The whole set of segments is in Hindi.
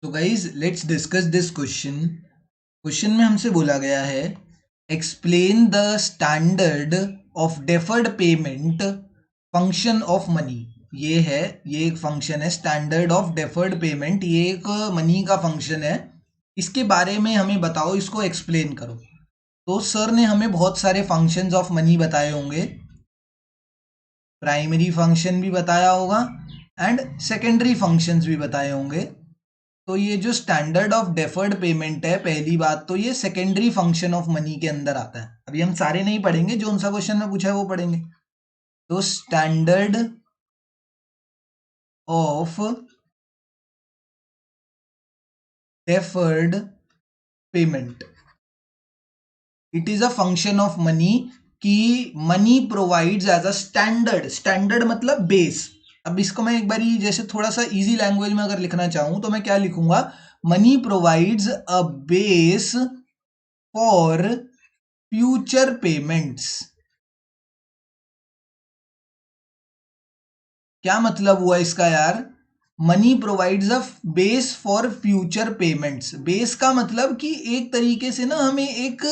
तो guys let's discuss this question में हमसे बोला गया है explain the standard of deferred payment function of money. ये एक फंक्शन है स्टैंडर्ड ऑफ डेफर्ड पेमेंट, ये एक मनी का फंक्शन है। इसके बारे में हमें बताओ, इसको एक्सप्लेन करो। तो सर ने हमें बहुत सारे फंक्शंस ऑफ मनी बताए होंगे, प्राइमरी फंक्शन भी बताया होगा एंड सेकेंडरी फंक्शंस भी बताए होंगे। तो ये जो स्टैंडर्ड ऑफ डेफर्ड पेमेंट है, पहली बात तो ये सेकेंडरी फंक्शन ऑफ मनी के अंदर आता है। अभी हम सारे नहीं पढ़ेंगे, जो उनसा क्वेश्चन में पूछा है वो पढ़ेंगे। तो standard of deferred payment, it is a function of money कि money provides as a standard. Standard मतलब बेस। अब इसको मैं एक बार जैसे थोड़ा सा इजी लैंग्वेज में अगर लिखना चाहूं तो मैं क्या लिखूंगा, money provides a base for future payments. क्या मतलब हुआ इसका यार? Money provides a base for future payments. Base का मतलब कि एक तरीके से ना हमें एक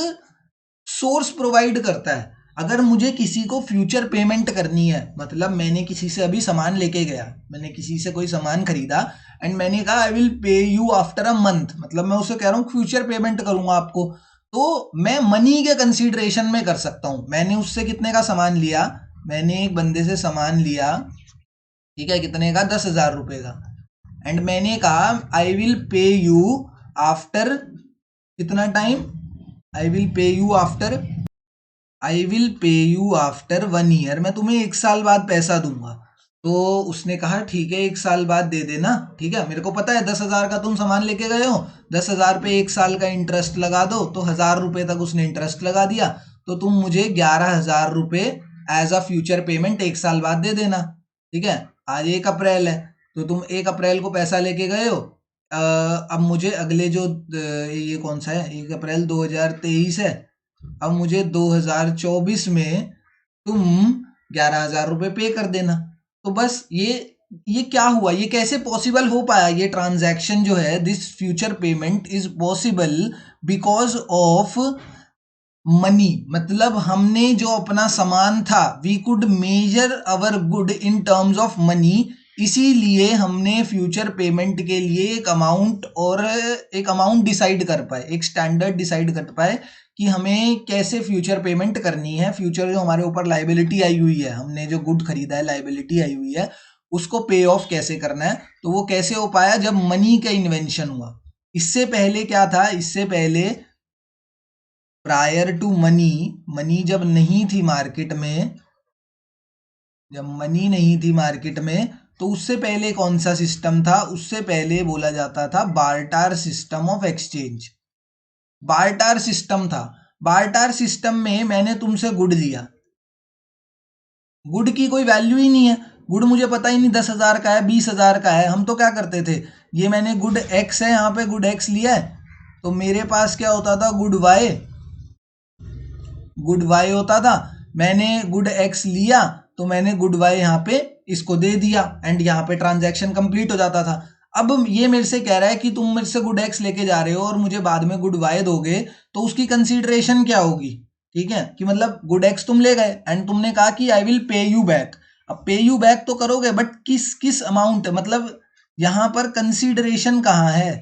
सोर्स प्रोवाइड करता है। अगर मुझे किसी को फ्यूचर पेमेंट करनी है, मतलब मैंने किसी से अभी सामान लेके गया, मैंने किसी से कोई सामान खरीदा एंड मैंने कहा I will pay you after a month, मतलब मैं उसे कह रहा हूँ फ्यूचर पेमेंट करूंगा आपको। तो मैं मनी के कंसीडरेशन में कर सकता हूँ। मैंने उससे कितने का सामान लिया, मैंने एक बंदे से सामान लिया, ठीक है, कितने का, 10,000 रुपए का। एंड मैंने कहा I will pay you after कितना time, I will pay you after 1 year, मैं तुम्हें 1 साल बाद पैसा दूंगा। तो उसने कहा ठीक है 1 साल बाद दे देना, ठीक है, मेरे को पता है 10,000 का तुम सामान लेके गए हो, 10,000 पे 1 साल का इंटरेस्ट लगा दो, तो 1,000 रुपए तक उसने इंटरेस्ट लगा दिया। तो तुम मुझे 11,000 रुपए एज अ फ्यूचर पेमेंट 1 साल बाद दे देना, ठीक है। आज 1 अप्रैल है, तो तुम 1 अप्रैल को पैसा लेके गए हो। अब मुझे अगले जो ये कौन सा है, 1 अप्रैल 2023 है, अब मुझे 2024 में तुम 11,000 रुपए पे कर देना। तो बस ये क्या हुआ, ये कैसे पॉसिबल हो पाया, ये ट्रांजैक्शन जो है, this future payment is possible because of money. मतलब हमने जो अपना सामान था, we could measure our good in terms of money, इसीलिए हमने फ्यूचर पेमेंट के लिए एक अमाउंट डिसाइड कर पाए, एक स्टैंडर्ड डिसाइड कर पाए कि हमें कैसे फ्यूचर पेमेंट करनी है। फ्यूचर जो हमारे ऊपर लाइबिलिटी आई हुई है, हमने जो गुड खरीदा है, लाइबिलिटी आई हुई है, उसको पे ऑफ कैसे करना है। तो वो कैसे हो पाया, जब मनी का इन्वेंशन हुआ। इससे पहले क्या था, इससे पहले प्रायर टू मनी, मनी जब नहीं थी मार्केट में, जब मनी नहीं थी मार्केट में, तो उससे पहले कौन सा सिस्टम था, उससे पहले बोला जाता था barter system of exchange. Barter system था। बार्टर सिस्टम में मैंने तुमसे गुड लिया, गुड की कोई वैल्यू ही नहीं है, गुड मुझे पता ही नहीं 10,000 का है 20,000 का है। हम तो क्या करते थे, ये मैंने गुड एक्स है, यहाँ पे गुड एक्स लिया है, तो मेरे पास क्या होता था, गुड वाई होता था। मैंने गुड एक्स लिया, तो मैंने गुड वाई यहाँ पे इसको दे दिया एंड यहाँ पे ट्रांजैक्शन कंप्लीट हो जाता था। अब ये मेरे से कह रहा है कि तुम मेरे से गुड एक्स लेके जा रहे हो और मुझे बाद में गुड वाई दोगे, तो उसकी कंसीडरेशन क्या होगी, ठीक है, कि मतलब गुड एक्स तुम ले गए एंड तुमने कहा कि आई विल पे यू बैक। अब पे यू बैक तो करोगे, बट किस किस अमाउंट, मतलब यहाँ पर कंसीडरेशन कहाँ है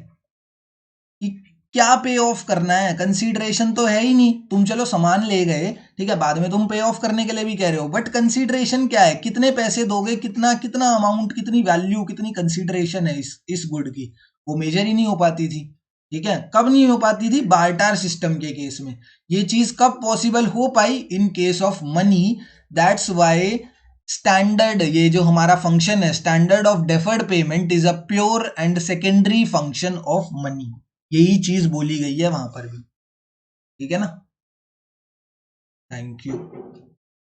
कि क्या पे ऑफ करना है, कंसीडरेशन तो है ही नहीं। तुम चलो सामान ले गए, ठीक है, बाद में तुम पे ऑफ करने के लिए भी कह रहे हो, बट कंसीडरेशन क्या है, कितने पैसे दोगे, कितना कितना अमाउंट, कितनी वैल्यू, कितनी कंसीडरेशन है इस गुड की, वो मेजर ही नहीं हो पाती थी। ठीक है, कब नहीं हो पाती थी, बार्टर सिस्टम के केस में। ये चीज कब पॉसिबल हो पाई, in case of money. That's why standard, ये जो हमारा फंक्शन है standard of deferred payment, is a pure and secondary function of money. यही चीज बोली गई है वहां पर भी, ठीक है ना। Thank you.